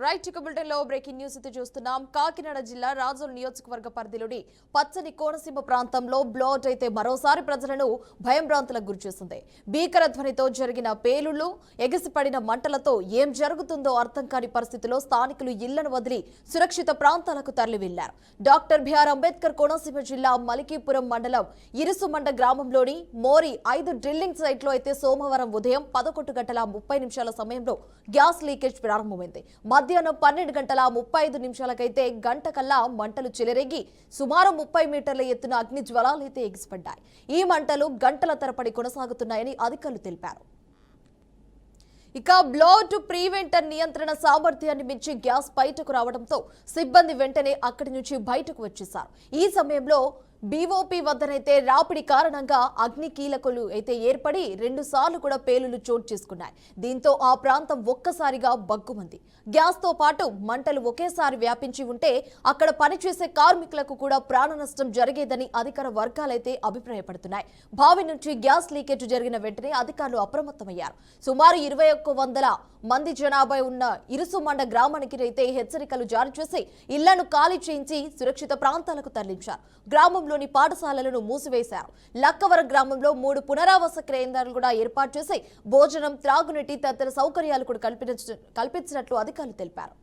Right bulletin లో breaking news అయితే చూస్తున్నాం. కాకినాడ జిల్లా రాజోలు నియోజకవర్గ పరిధిలోని పచ్చని కోనసీమ ప్రాంతంలో బ్లోట్ అయితే మరోసారి ప్రజలను భయంభ్రాంతులకు గురిచేసింది. భీకర ధ్వనితో జరిగిన పేలుళ్లు, ఎగిసిపడిన మంటలతో ఏం జరుగుతుందో అర్థం కాని పరిస్థితిలో స్థానికులు ఇళ్లను వదిలి సురక్షిత ప్రాంతాలకు తరలి వెళ్లారు. డాక్టర్ బిఆర్ అంబేద్కర్ కోనసీమ జిల్లా మలికీపురం మండలం ఇరుసుమండ గ్రామంలోని మోరి 5 డ్రిల్లింగ్ సైట్లో అయితే సోమవారం ఉదయం 11:30 సమయంలో గ్యాస్ లీకేజ్ ప్రారంభమైంది. మధ్యాహ్నం 12:35 గంట కల్లా మంటలు చెలరేగి సుమారు 30 మీటర్ల ఎత్తున అగ్ని జ్వాలలైతే ఎగిసిపడ్డాయి. ఈ మంటలు గంటల తరబడి కొనసాగుతున్నాయని అధికారులు తెలిపారు. ఇక బ్లోట్ ప్రివెంటర్ నియంత్రణ సామర్థ్యాన్ని మించి గ్యాస్ బయటకు రావడంతో సిబ్బంది వెంటనే అక్కడి నుంచి బయటకు వచ్చేశారు. ఈ సమయంలో బీఓపీ వద్దనైతే రాపిడి కారణంగా అగ్ని కీలకులు అయితే ఏర్పడి 2 సార్లు కూడా పేలులు చోటు చేసుకున్నాయి. దీంతో ఆ ప్రాంతం ఒక్కసారిగా బగ్గుమంది. గ్యాస్ తో పాటు మంటలు ఒకేసారి వ్యాపించి ఉంటే అక్కడ పనిచేసే కార్మికులకు కూడా ప్రాణ నష్టం జరిగేదని అధికార వర్గాలైతే అభిప్రాయపడుతున్నాయి. బావి నుంచి గ్యాస్ లీకేజ్ జరిగిన వెంటనే అధికారులు అప్రమత్తమయ్యారు. సుమారు 2100 మంది జనాభా ఉన్న ఇరుసుమండ గ్రామానికి అయితే హెచ్చరికలు జారీ చేసి ఇళ్లను ఖాళీ చేయించి సురక్షిత ప్రాంతాలకు తరలించారు. గ్రామంలోని పాఠశాలలను మూసివేశారు. లక్కవరం గ్రామంలో 3 పునరావాస కేంద్రాలు కూడా ఏర్పాటు చేసి భోజనం, త్రాగునీటి తదితర సౌకర్యాలు కూడా కల్పించినట్లు అధికారులు తెలిపారు.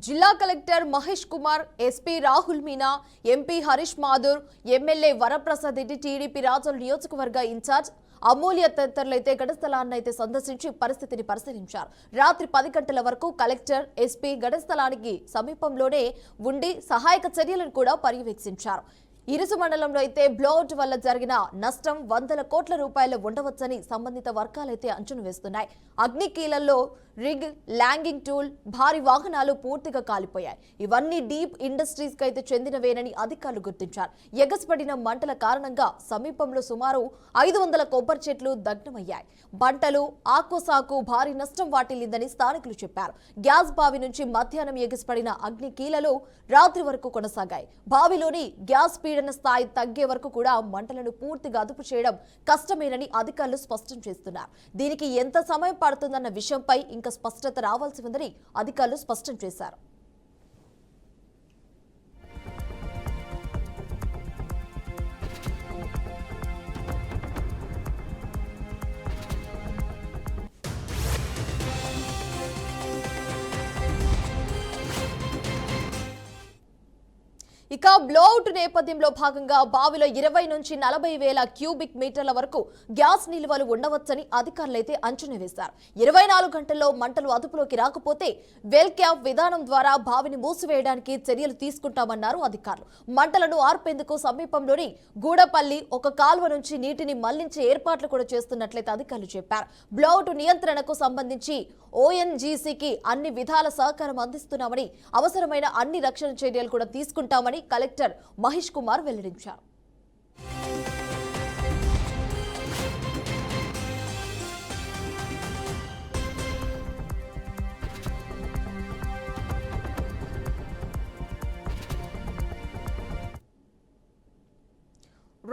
జిల్లా collector Mahesh Kumar, SP Rahul Meena, MP Harish Mathur, MLA Varaprasad Reddy, TDP Razole నియోజకవర్గ ఇన్ఛార్జ్ అమూల్య తదితరులైతే ఘటస్థలాన్ని అయితే సందర్శించి పరిస్థితిని పరిశీలించారు. రాత్రి 10 గంటల వరకు కలెక్టర్, ఎస్పీ ఘటస్థలానికి సమీపంలోనే ఉండి సహాయక చర్యలను కూడా పర్యవేక్షించారు. ఇరుసు మండలంలో అయితే బ్లోట్ వల్ల జరిగిన నష్టం 100 కోట్ల రూపాయలు ఉండవచ్చని సంబంధిత వర్గాలైతే అంచనా వేస్తున్నాయి. అగ్ని కీలల్లో రిగ్, ల్యాంగింగ్ టూల్, భారీ వాహనాలు పూర్తిగా కాలిపోయాయి. ఇవన్నీ డీప్ ఇండస్ట్రీస్ కి అయితే చెందినవేనని అధికారులు గుర్తించారు. ఎగసిపడిన మంటల కారణంగా సమీపంలో సుమారు 500 కొబ్బరి చెట్లు దగ్ధమయ్యాయి. పంటలు, ఆకుసాకు భారీ నష్టం వాటిల్లిందని స్థానికులు చెప్పారు. గ్యాస్ బావి నుంచి మధ్యాహ్నం ఎగసిపడిన అగ్ని కీలలు రాత్రి వరకు కొనసాగాయి. బావిలోని గ్యాస్ పీడన స్థాయి తగ్గే వరకు కూడా మంటలను పూర్తిగా అదుపు చేయడం కష్టమేనని అధికారులు స్పష్టం చేస్తున్నారు. దీనికి ఎంత సమయం పడుతుందన్న విషయంపై ఇంకా స్పష్టత రావాల్సి ఉందని అధికారులు స్పష్టం చేశారు. ఇక బ్లోఅవుట్ నేపథ్యంలో భాగంగా బావిలో 20 నుంచి 40 వేల క్యూబిక్ మీటర్ల వరకు గ్యాస్ నిల్వలు ఉండవచ్చని అధికారులైతే అంచనా వేశారు. 24 గంటల్లో మంటలు అదుపులోకి రాకపోతే వెల్ క్యాప్ విధానం ద్వారా బావిని మూసివేయడానికి చర్యలు తీసుకుంటామన్నారు అధికారులు. మంటలను ఆర్పేందుకు సమీపంలోని గూడపల్లి ఒక కాల్వ నుంచి నీటిని మళ్లించే ఏర్పాట్లు కూడా చేస్తున్నట్లయితే అధికారులు చెప్పారు. బ్లోఅవుట్ నియంత్రణకు సంబంధించి ఓఎన్జీసీకి అన్ని విధాల సహకారం అందిస్తున్నామని, అవసరమైన అన్ని రక్షణ చర్యలు కూడా తీసుకుంటామని కలెక్టర్ మహేష్ కుమార్ వెల్లడించారు.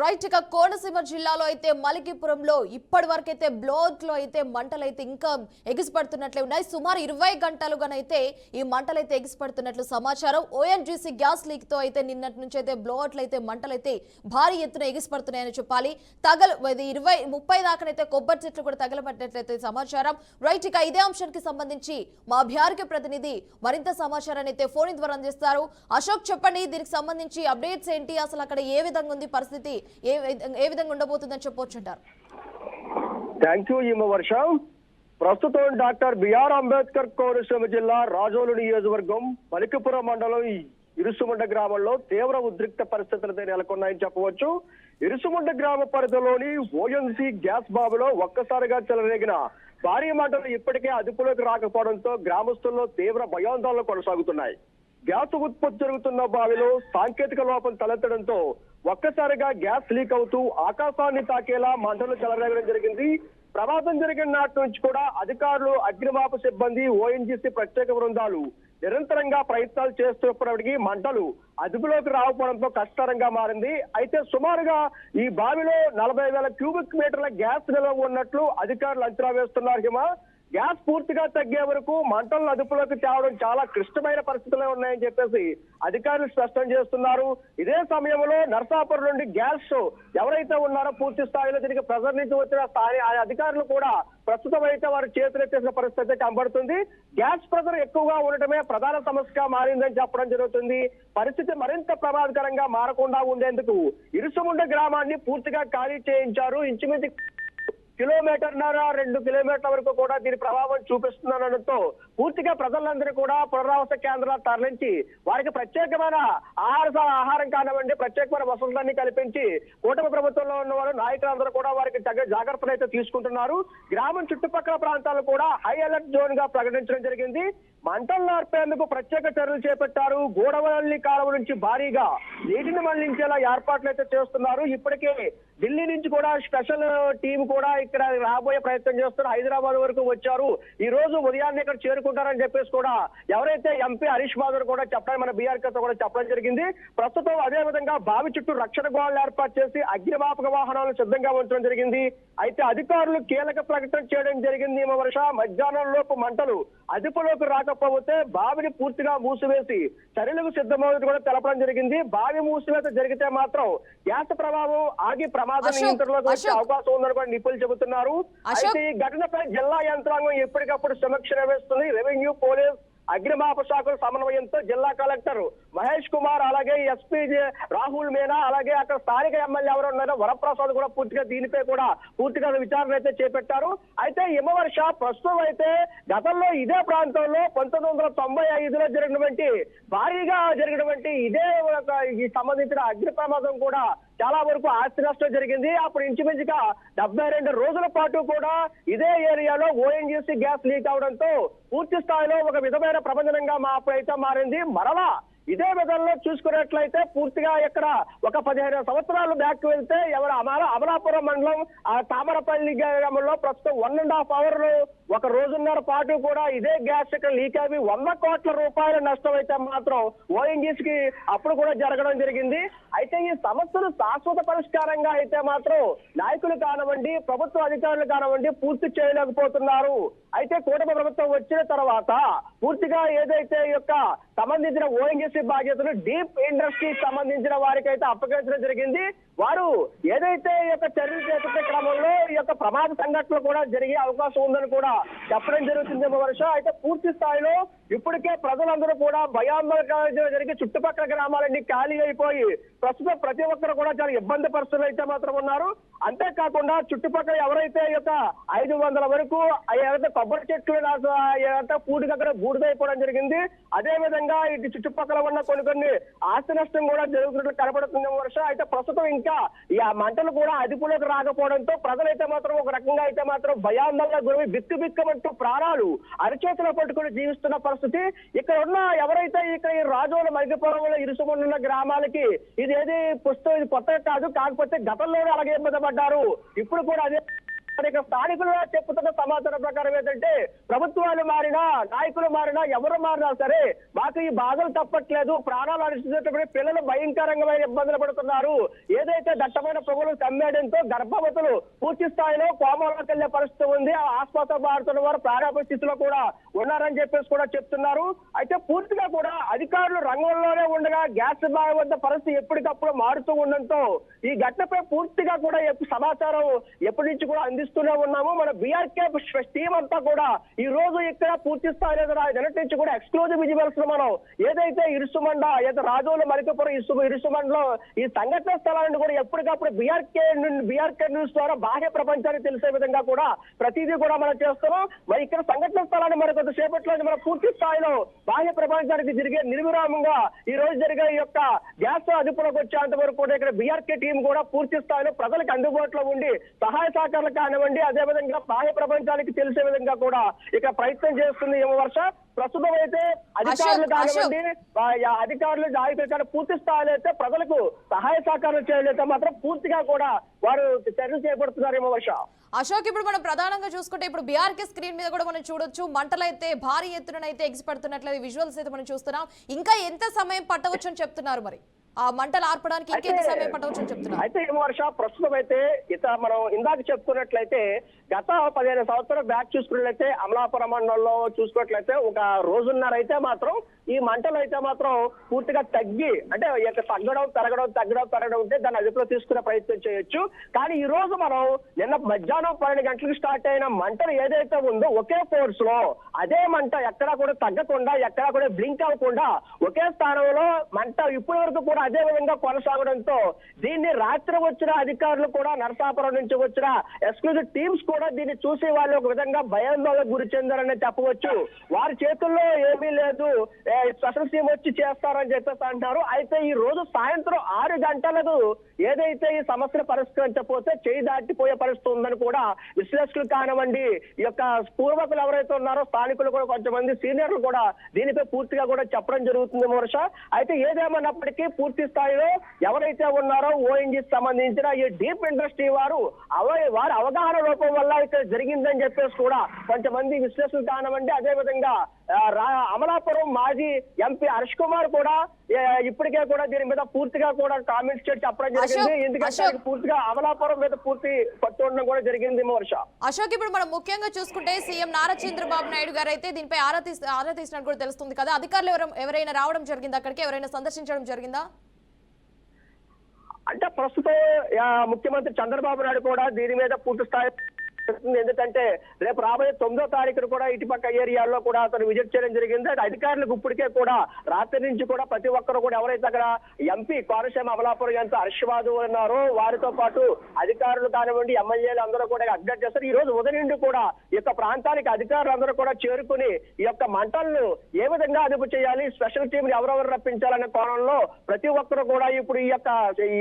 రైట్, ఇక కోనసీమ జిల్లాలో అయితే మలికీపురంలో ఇప్పటి వరకు అయితే బ్లోట్ లో అయితే మంటలైతే ఇంకా ఎగిసిపడుతున్నట్లే ఉన్నాయి. సుమారు 20 గంటలుగానైతే ఈ మంటలైతే ఎగిసిపడుతున్నట్లు సమాచారం. ఓఎన్జీసీ గ్యాస్ లీక్ తో అయితే నిన్నటి నుంచి అయితే బ్లోట్లు అయితే మంటలైతే భారీ ఎత్తున ఎగిసిపడుతున్నాయని చెప్పాలి. 20-30 దాకానైతే కొబ్బరి చెట్లు కూడా తగలబట్టినట్లయితే సమాచారం. రైట్, ఇక ఇదే అంశానికి సంబంధించి మా బిహార్కి ప్రతినిధి మరింత సమాచారాన్ని అయితే ఫోన్ ద్వారా అందిస్తారు. అశోక్, చెప్పండి, దీనికి సంబంధించి అప్డేట్స్ ఏంటి, అసలు అక్కడ ఏ విధంగా ఉంది పరిస్థితి, ఏ విధంగా ఉండబోతుందని చెప్పొచ్చు అంటారు? థ్యాంక్ యూ వర్ష. ప్రస్తుతం డాక్టర్ బిఆర్ అంబేద్కర్ కోనసీమ జిల్లా రాజోలు నియోజకవర్గం మలికపురం మండలం ఇరుసుమండ గ్రామంలో తీవ్ర ఉద్రిక్త పరిస్థితులతో నెలకొన్నాయని చెప్పవచ్చు. ఇరుసుమండ గ్రామ పరిధిలోని ఓఎన్జీసీ గ్యాస్ బావిలో ఒక్కసారిగా చెలరేగిన భారీ మంటలు ఇప్పటికే అదుపులోకి రాకపోవడంతో గ్రామస్తుల్లో తీవ్ర భయాందోళనలు కొనసాగుతున్నాయి. గ్యాస్ ఉత్పత్తి జరుగుతున్న బావిలో సాంకేతిక లోపం తలెత్తడంతో ఒక్కసారిగా గ్యాస్ లీక్ అవుతూ ఆకాశాన్ని తాకేలా మంటలు చెలరేగడం జరిగింది. ప్రమాదం జరిగిన నాటి నుంచి కూడా అధికారులు, అగ్నిమాపక సిబ్బంది, ఓఎన్జీసీ ప్రత్యేక బృందాలు నిరంతరంగా ప్రయత్నాలు చేస్తున్నప్పటికీ మంటలు అదుపులోకి రాకపోవడంతో కష్టతరంగా మారింది. అయితే సుమారుగా ఈ బావిలో 40,000 క్యూబిక్ మీటర్ల గ్యాస్ నిల్వ ఉన్నట్లు అధికారులు అంచనా వేస్తున్నారు. హిమ, గ్యాస్ పూర్తిగా తగ్గే వరకు మంటలను అదుపులోకి తేవడం చాలా క్లిష్టమైన పరిస్థితుల్లో ఉన్నాయని చెప్పేసి అధికారులు స్పష్టం చేస్తున్నారు. ఇదే సమయంలో నర్సాపురం నుండి గ్యాస్ ఎవరైతే ఉన్నారో పూర్తి స్థాయిలో దీనికి ప్రెజర్ నుంచి వచ్చిన అధికారులు కూడా ప్రస్తుతం అయితే వారు చేతులెత్తేసిన పరిస్థితి కనబడుతుంది. గ్యాస్ ప్రెజర్ ఎక్కువగా ఉండటమే ప్రధాన సమస్యగా మారిందని చెప్పడం జరుగుతుంది. పరిస్థితి మరింత ప్రమాదకరంగా మారకుండా ఉండేందుకు ఇరుసుముండ గ్రామాన్ని పూర్తిగా ఖాళీ చేయించారు. ఇంచుమించు 1.5 కిలోమీటర్ల వరకు కూడా దీని ప్రభావం చూపిస్తుందనడంతో పూర్తిగా ప్రజలందరూ కూడా పునరావాస కేంద్రాలు తరలించి వారికి ప్రత్యేకమైన ఆహారం కానివ్వండి, ప్రత్యేకమైన వసతులన్నీ కల్పించి కూటమి ప్రభుత్వంలో ఉన్న వారు నాయకులందరూ కూడా వారికి తగ్గ జాగ్రత్తలు అయితే తీసుకుంటున్నారు. గ్రామం చుట్టుపక్కల ప్రాంతాలు కూడా హై అలర్ట్ జోన్ గా ప్రకటించడం జరిగింది. మంటలు నార్పేందుకు ప్రత్యేక చర్యలు చేపట్టారు. గూడవల్లి కాలువ నుంచి భారీగా నీటిని మళ్లించేలా ఏర్పాట్లు అయితే చేస్తున్నారు. ఇప్పటికే ఢిల్లీ నుంచి కూడా స్పెషల్ టీం కూడా ఇక్కడ రాబోయే ప్రయత్నం చేస్తున్నారు. హైదరాబాద్ వరకు వచ్చారు. ఈ రోజు ఉదయాన్నే ఇక్కడ చేరుకుంటారని చెప్పేసి కూడా ఎవరైతే ఎంపీ హరీష్ బాదర్ కూడా చెప్పడం, మన బీఆర్కే కూడా చెప్పడం జరిగింది. ప్రస్తుతం అదే విధంగా బావి చుట్టూ రక్షణ గోడలు ఏర్పాటు చేసి అగ్నిమాపక వాహనాలు సిద్ధంగా ఉంచడం జరిగింది. అయితే అధికారులు కీలక ప్రకటన చేయడం జరిగింది. వర్ష మధ్యాహ్నం లోపు మంటలు అదుపులోకి రాకపోతే బావిని పూర్తిగా మూసివేసి చర్యలకు సిద్ధమవుతూ కూడా తెలపడం జరిగింది. బావి మూసివేత జరిగితే మాత్రం గ్యాస్ ప్రభావం ఆగి ప్రమాద నియంత్రణలోకి వచ్చే అవకాశం ఉందని కూడా నిపుణులు చెబుతున్నారు. అయితే ఈ ఘటనపై జిల్లా యంత్రాంగం ఎప్పటికప్పుడు సమీక్ష నిర్వహిస్తుంది. రెవెన్యూ, పోలీస్, అగ్నిమాపక శాఖల సమన్వయంతో జిల్లా కలెక్టర్ మహేష్ కుమార్, అలాగే ఎస్పీ రాహుల్ మీనా, అలాగే అక్కడ స్థానిక ఎమ్మెల్యే ఎవరు ఉన్నారో వరప్రసాద్ కూడా పూర్తిగా దీనిపై కూడా పూర్తిగా విచారణ అయితే చేపట్టారు. అయితే హిమవర్ష ప్రస్తుతం అయితే గతంలో ఇదే ప్రాంతంలో 1995లో జరిగినటువంటి భారీగా జరిగినటువంటి ఇదే ఈ సంబంధించిన అగ్ని ప్రమాదం కూడా చాలా వరకు ఆస్తి నష్టం జరిగింది. అప్పుడు ఇంచుమించుగా 72 రోజుల పాటు కూడా ఇదే ఏరియాలో ఓఎన్జీసీ గ్యాస్ లీక్ అవడంతో పూర్తి స్థాయిలో ఒక విధమైన ప్రబంధనంగా అయితే మారింది. మరలా ఇదే విధంలో చూసుకున్నట్లయితే పూర్తిగా ఇక్కడ ఒక 15 సంవత్సరాలు బ్యాక్ వెళ్తే అమలాపురం మండలం తామరపల్లి గ్రామంలో ప్రస్తుతం 1.5 అవర్లు ఒక రోజున్నర పాటు కూడా ఇదే గ్యాస్ ఇక్కడ లీక్ అవి 100 కోట్ల రూపాయల నష్టం అయితే మాత్రం ఓఎన్జీసీకి అప్పుడు కూడా జరగడం జరిగింది. అయితే ఈ సమస్యలు శాశ్వత పరిష్కారంగా అయితే మాత్రం నాయకులు కానివ్వండి, ప్రభుత్వ అధికారులు కానివ్వండి పూర్తి చేయలేకపోతున్నారు. అయితే కూటమి ప్రభుత్వం వచ్చిన తర్వాత పూర్తిగా ఏదైతే యొక్క సంబంధించిన ఓఎన్జీసీ బాధ్యతలు డీప్ ఇండస్ట్రీకి సంబంధించిన వారికి అయితే అప్పగించడం జరిగింది. వారు ఏదైతే ఈ యొక్క చర్యలు చేపట్టే క్రమంలో ఈ యొక్క ప్రమాద సంఘటనలు కూడా జరిగే అవకాశం ఉందని కూడా చెప్పడం జరుగుతుంది. వర్ష అయితే పూర్తి స్థాయిలో ఇప్పటికే ప్రజలందరూ కూడా భయాందోళన జరిగి చుట్టుపక్కల గ్రామాలన్నీ ఖాళీ అయిపోయి ప్రస్తుతం ప్రతి ఒక్కరు కూడా చాలా ఇబ్బంది పరిస్థితులు అయితే మాత్రం ఉన్నారు. అంతేకాకుండా చుట్టుపక్కల ఎవరైతే ఈ యొక్క 500 వరకు ఏదైతే కొబ్బరి చెట్లు పూర్తిగా అక్కడ బూడిదైపోవడం జరిగింది. అదే విధంగా ఇటు చుట్టుపక్కల ఉన్న కొన్ని ఆస్తి నష్టం కూడా జరుగుతున్నట్లు కనబడుతుంది. వర్ష అయితే ప్రస్తుతం ఇంకా ఈ మంటలు కూడా అదుపులోకి రాకపోవడంతో ప్రజలైతే మాత్రం ఒక రకంగా అయితే మాత్రం భయాందోళన గురి బిక్కుబిక్కమంటూ ప్రాణాలు అరిచేతిలో పట్టుకుని జీవిస్తున్న పరిస్థితి. ఇక్కడ ఉన్న ఎవరైతే ఇక్కడ ఈ రాజోల మైగపురంలో ఇరుసుమున్న గ్రామాలకి ఇది ఏది పుస్తకం ఇది కొత్తగా కాదు, కాకపోతే గతంలోనే అలాగే ఇబ్బంది పడ్డారు. ఇప్పుడు కూడా అదే స్థానికులు చెప్పుతున్న సమాచారం ప్రకారం ఏంటంటే ప్రభుత్వాలు మారినా, నాయకులు మారినా, ఎవరు మారినా సరే మాకు ఈ బాధలు తప్పట్లేదు. ప్రాణాలు అరిచేటప్పుడు పిల్లలు భయంకరంగా ఇబ్బందులు పడుతున్నారు. ఏదైతే దట్టమైన పొగలు కమ్మేయడంతో గర్భవతులు పూర్తి స్థాయిలో కోమాలోకి వెళ్లే పరిస్థితి ఉంది. ఆసుపత్రి మారుతున్న వారు ప్రాణాపాయ స్థితిలో కూడా ఉన్నారని చెప్పేసి కూడా చెప్తున్నారు. అయితే పూర్తిగా కూడా అధికారులు రంగంలోనే ఉండగా గ్యాస్ బావి వద్ద పరిస్థితి ఎప్పటికప్పుడు మారుతూ ఉండడంతో ఈ ఘటనపై పూర్తిగా కూడా సమాచారం ఎప్పటి నుంచి కూడా అందిస్తూనే ఉన్నాము. మన బీఆర్కే టీం అంతా కూడా ఈ రోజు ఇక్కడ పూర్తి స్థాయిలో నిన్నటి నుంచి కూడా ఎక్స్క్లూజివ్ విజిబుల్స్ మనం ఏదైతే ఇరుసుమండ ఏదైతే రాజోలు మరికపురం ఇరుసుమండలో ఈ సంఘటన స్థలాన్ని కూడా ఎప్పటికప్పుడు బీఆర్కే న్యూస్ ద్వారా బాహ్య ప్రపంచానికి తెలిసే విధంగా కూడా ప్రతిదీ కూడా మనం చేస్తున్నాం. మరి ఇక్కడ సంఘటన స్థలాన్ని మరి కొంతసేపట్లో మనం పూర్తి స్థాయిలో బాహ్య ప్రపంచానికి జరిగే నిర్విరామంగా ఈ రోజు జరిగే ఈ యొక్క గ్యాస్ అదుపులోకి వచ్చేంత వరకు కూడా ఇక్కడ బీఆర్కే టీం కూడా పూర్తి స్థాయిలో ప్రజలకు అందుబాటులో ఉండి సహాయ సహకారాలు కానివ్వండి, అదేవిధంగా బాహ్య ప్రపంచానికి తెలిసే విధంగా కూడా ఇక ప్రయత్నం చేస్తుంది హిమవర్ష. ప్రస్తుతం అయితే అధికారులు కానివ్వండి, అధికారులు నాయకులు కానీ పూర్తి స్థాయిలో అయితే ప్రజలకు సహాయ సహకారం చేయలేక మాత్రం పూర్తిగా కూడా వారు చర్యలు చేపడుతున్నారు హిమవర్ష. అశోక్, ఇప్పుడు మనం ప్రధానంగా చూసుకుంటే ఇప్పుడు బీఆర్కే స్క్రీన్ మీద కూడా మనం చూడొచ్చు, మంటలు అయితే భారీ ఎత్తున అయితే ఎగిసిపడుతున్నట్లయితే విజువల్స్ అయితే మనం చూస్తున్నాం. ఇంకా ఎంత సమయం పట్టవచ్చు అని చెప్తున్నారు, మరి ఆ మంటలు ఆర్పడానికి ఇంకెంత సమయం పట్టవచ్చు అని చెప్తున్నారు? అయితే హిమవర్ష ప్రస్తుతం అయితే మనం ఇందాక చెప్పుకున్నట్లయితే గత 15 సంవత్సరాల బ్యాక్ చూసుకున్నట్లయితే అమలాపురం మండలంలో చూసుకున్నట్లయితే ఒక రోజున్నర అయితే మాత్రం ఈ మంటలు అయితే మాత్రం పూర్తిగా తగ్గి, అంటే తగ్గడం ఉంటే దాన్ని అదుపులో తీసుకునే ప్రయత్నం చేయొచ్చు. కానీ ఈ రోజు మనం నిన్న మధ్యాహ్నం 12 గంటలకు స్టార్ట్ అయిన మంటలు ఏదైతే ఉందో ఒకే ఫోర్స్ లో అదే మంట ఎక్కడా కూడా తగ్గకుండా, ఎక్కడా కూడా బ్లింక్ అవ్వకుండా ఒకే స్థానంలో మంట ఇప్పటి వరకు కూడా అదే విధంగా కొనసాగడంతో దీన్ని రాత్రి వచ్చిన అధికారులు కూడా, నరసాపురం నుంచి వచ్చిన ఎక్స్క్లూజివ్ టీమ్స్ కూడా దీన్ని చూసి వాళ్ళు ఒక విధంగా భయాందోళనకు గురి చెందారని చెప్పవచ్చు. వారి చేతుల్లో ఏమీ లేదు, స్పెషల్ టీమ్ వచ్చి చేస్తారని చెప్పేసి అంటారు. అయితే ఈ రోజు సాయంత్రం 6 గంటలకు ఏదైతే ఈ సమస్యను పరిష్కరించకపోతే చేయి దాటిపోయే పరిస్థితి ఉందని కూడా విశ్లేషకులు కానివ్వండి, ఈ యొక్క పూర్వకులు ఎవరైతే ఉన్నారో స్థానికులు కూడా కొంతమంది సీనియర్లు కూడా దీనిపై పూర్తిగా కూడా చెప్పడం జరుగుతుంది మోర్ష. అయితే ఏదేమన్నప్పటికీ పూర్తి స్థాయిలో ఎవరైతే ఉన్నారో ఓఎన్జీ సంబంధించిన ఈ డీప్ ఇండస్ట్రీ వారు వారి అవగాహన లోపం వల్ల ఇక్కడ జరిగిందని చెప్పేసి కూడా కొంతమంది విశ్లేషకులు కానివ్వండి, అదేవిధంగా అమలాపురం మాజీ ఎంపీ హర్ష్ కుమార్ కూడా ఇప్పటికే కూడా దీని మీద పూర్తిగా కూడా కామెంట్స్ చేసి చెప్పడం జరిగింది. ఎందుకంటే పూర్తిగా అమలాపురం మీద పూర్తి పట్టు ఉండడం కూడా జరిగింది వర్ష. అశోక్, ఇప్పుడు మనం ముఖ్యంగా చూసుకుంటే సీఎం నారా చంద్రబాబు నాయుడు గారు అయితే దీనిపై ఆరా తీసినట్టు కూడా తెలుస్తుంది కదా. అధికారులు ఎవరైనా రావడం జరిగిందా, అక్కడికి ఎవరైనా సందర్శించడం జరిగిందా? అంటే ప్రస్తుతం ముఖ్యమంత్రి చంద్రబాబు నాయుడు కూడా దీని మీద పూర్తి స్థాయి, ఎందుకంటే రేపు రాబోయే 9వ తారీఖున కూడా ఇటుపక్క ఏరియాల్లో కూడా అతను విజిట్ చేయడం జరిగింది. అధికారులకు ఇప్పటికే కూడా రాత్రి నుంచి కూడా ప్రతి ఒక్కరు కూడా ఎవరైతే అక్కడ ఎంపీ కోనసీమ అమలాపురం ఎంత హర్షవాదు ఉన్నారో వారితో పాటు అధికారులు కానివ్వండి, ఎమ్మెల్యేలు అందరూ కూడా అప్డేట్ చేస్తారు. ఈ రోజు ఉదయం నుండి కూడా ఈ యొక్క ప్రాంతానికి అధికారులు అందరూ కూడా చేరుకుని ఈ యొక్క మంటలను ఏ విధంగా అదుపు చేయాలి, స్పెషల్ టీం ఎవరెవరు రప్పించాలనే కోణంలో ప్రతి ఒక్కరు కూడా ఇప్పుడు ఈ యొక్క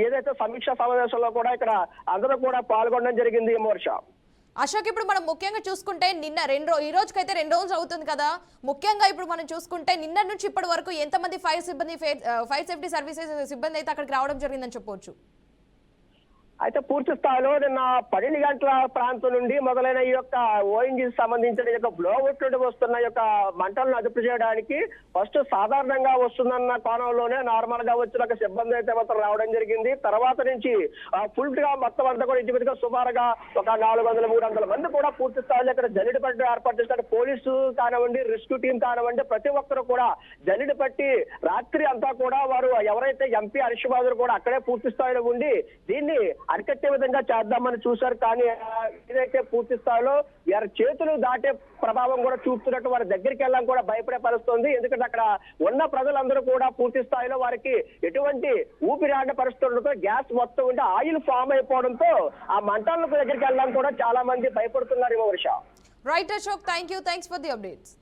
ఏదైతే సమీక్షా సమావేశంలో కూడా ఇక్కడ అందరూ కూడా పాల్గొనడం జరిగింది ఈ మోర్ష. అశోక్, ఇప్పుడు మనం ముఖ్యంగా చూసుకుంటే నిన్న ఈ రోజుకైతే 2 రోజులు అవుతుంది కదా. ముఖ్యంగా ఇప్పుడు మనం చూసుకుంటే నిన్న నుంచి ఇప్పటి వరకు ఎంతమంది ఫైర్ సేఫ్టీ సర్వీసెస్ సిబ్బంది అయితే అక్కడికి రావడం జరిగిందని చెప్పవచ్చు? అయితే పూర్తి స్థాయిలో నిన్న 12 గంటల ప్రాంతం నుండి మొదలైన ఈ యొక్క ఓఎన్జీకి సంబంధించిన యొక్క బ్లోఅవుట్ నుండి వస్తున్న యొక్క మంటలను అదుపు చేయడానికి ఫస్ట్ సాధారణంగా వస్తుందన్న కోణంలోనే నార్మల్ గా వచ్చిన ఒక సిబ్బంది అయితే మొత్తం రావడం జరిగింది. తర్వాత నుంచి ఫుల్ గా మొత్తం అంతా కూడా ఇంచుమించుగా సుమారుగా ఒక 400-300 మంది కూడా పూర్తి స్థాయిలో ఇక్కడ జల్లెడ పట్టి ఏర్పాటు చేస్తారు. పోలీసు కానివ్వండి, రెస్క్యూ టీం కానివ్వండి, ప్రతి ఒక్కరు కూడా జల్లెడ పట్టి రాత్రి అంతా కూడా వారు ఎవరైతే ఎంపీ హర్షవాదులు కూడా అక్కడే పూర్తి స్థాయిలో ఉండి దీన్ని అరికట్టే విధంగా చేద్దామని చూశారు. కానీ ఏదైతే పూర్తి స్థాయిలో వారి చేతులు దాటే ప్రభావం కూడా చూపుతున్నట్టు వారి దగ్గరికి వెళ్ళడం కూడా భయపడే పరిస్థితుంది. ఎందుకంటే అక్కడ ఉన్న ప్రజలందరూ కూడా పూర్తి స్థాయిలో వారికి ఎటువంటి ఊపిరాడ పరిస్థితులతో గ్యాస్ మొత్తం ఉంటే ఆయిల్ ఫామ్ అయిపోవడంతో ఆ మంటల దగ్గరికి వెళ్ళడం కూడా చాలా మంది భయపడుతున్నారు ఈ వర్ష. Right Ashok, thanks for the updates.